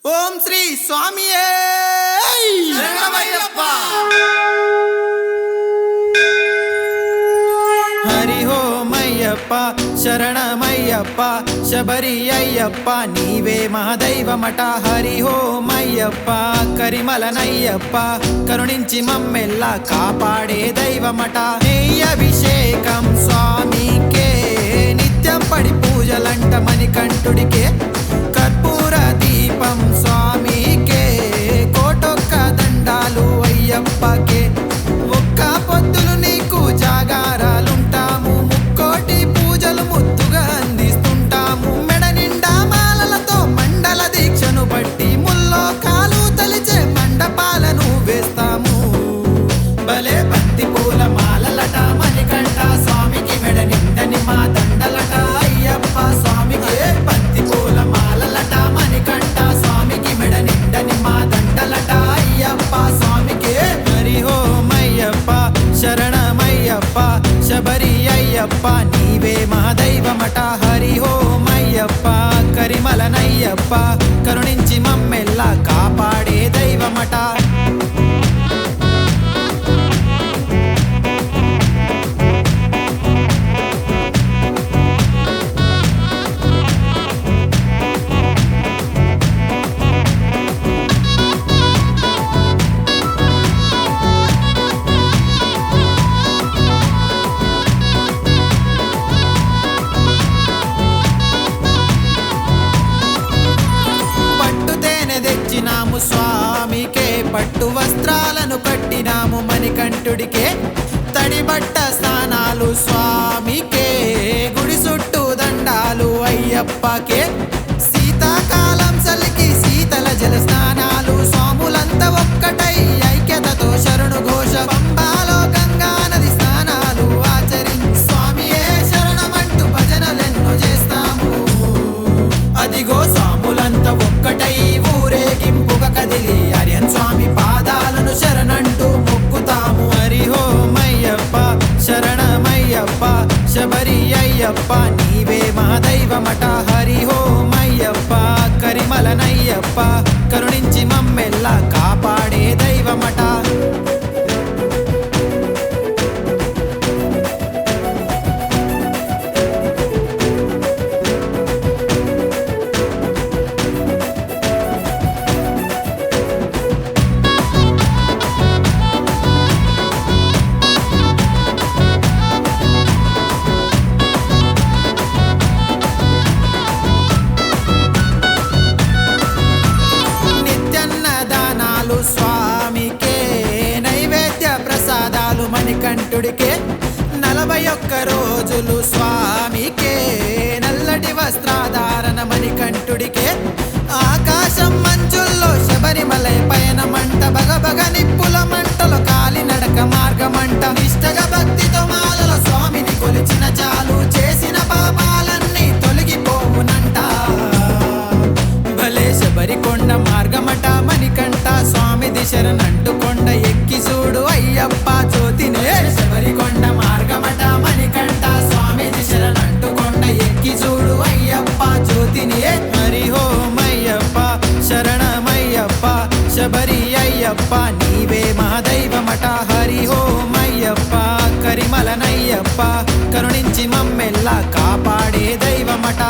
ఓం శ్రీ స్వామియే శరణమయ్యప్ప. హరి ఓమయ్యప్ప శరణమయ్యప్ప శబరి అయ్యప్ప నీవే మహదైవమట. హరి ఓమయ్యప్ప కరిమలనయ్యప్ప కరుణించి మమ్మెల్లా కాపాడే దైవమట. అభిషేకం స్వామికే నిత్యం పడి పూజలంట మణికంఠుడికే. కర్పూర దీపం స్వామికే కోటొక్క దండాలు అయ్యప్పకే. ఒక్క పొద్దులు నీకు జాగారాలుంటాము, ముక్కోటి పూజలు ముద్దుగా అందిస్తుంటాము. మెడ నిండా మాలలతో మండల దీక్షను బట్టి ముల్లోకాలు తలిచే మండపాలను వేస్తాము. భలే బంతి పూల మాలలట మణికంఠ స్వామికి, మెడ నిండని మా దండలట అయ్యప్ప స్వామికి. బంతి పూల మాలలట మణికంఠ స్వామికి, మెడ నిండని మా దండలట అయ్యప్ప స్వామికి. హరి ఓమయ్యప్ప శరణమయ్యప్ప శబరి అయ్యప్ప నీవే మహదైవమట. హరి ఓమయ్యప్ప కరిమలనయ్యప్ప కరుణించి మమ్మెల్లా కాపాడే దైవమట. తెచ్చినాము స్వామికే, పట్టు వస్త్రాలను కట్టినాము మణికంఠుడికే. తడి బట్ట స్నానాలు స్వామికే, గుడి చుట్టూ దండాలు అయ్యప్పకే. శీతాకాలం చలికి శీతల జల స్నానాలు, స్వాములంతా ఒక్కటై ఐక్యతతో శరణు ఘోష. పంబాలో గంగా నది స్నానాలు ఆచరించి స్వామియే శరణమంటూ భజనలెన్నో చేస్తాము. అదిగో స్వాములంతా ఒక్కటై ఊరేగింపుగా కదిలి అర్యన్ స్వామి పాదాలను శరణంటూ మొక్కుతాము. హరి ఓమయ్యప్ప శరణమయ్యప్ప శబరి అయ్యప్ప నీవే మహదైవమట. హరి ఓమయ్యప్ప కరిమలనయ్యప్ప కరుణించి మమ్మెల్లా కాపాడే దైవమట. స్వామికే నైవేద్య ప్రసాదాలు మణికంఠుడికే. 41 రోజులు స్వామికే నల్లటి వస్త్రాధారణ మణికంఠుడికే. ఆకాశం మంచుల్లో శబరిమలై పయన మంట, బగబగ నిప్పుల మంటలో కాలి నడక మార్గమంట. నిష్టగా భక్తితో మాలలో స్వామిని కొలిచిన చాలు, చేసిన పాపాలన్నీ తొలగిపోవునంట. భలే శబరికొండ మార్గమట మణికంఠ స్వామిది శరణంటూ కొండ ఎక్కి చూడు అయ్యప్ప జ్యోతినే. శబరికొండ మార్గమట మణికంఠ స్వామిది శరణంటూ కొండ ఎక్కి చూడు అయ్యప్ప జ్యోతినే. హరి ఓమయ్యప్ప శరణమయ్యప్ప శబరి అయ్యప్ప నీవే మహదైవమట. హరి ఓమయ్యప్ప కరిమలనయ్యప్ప కరుణించి మమ్మెల్లా కాపాడే దైవమట.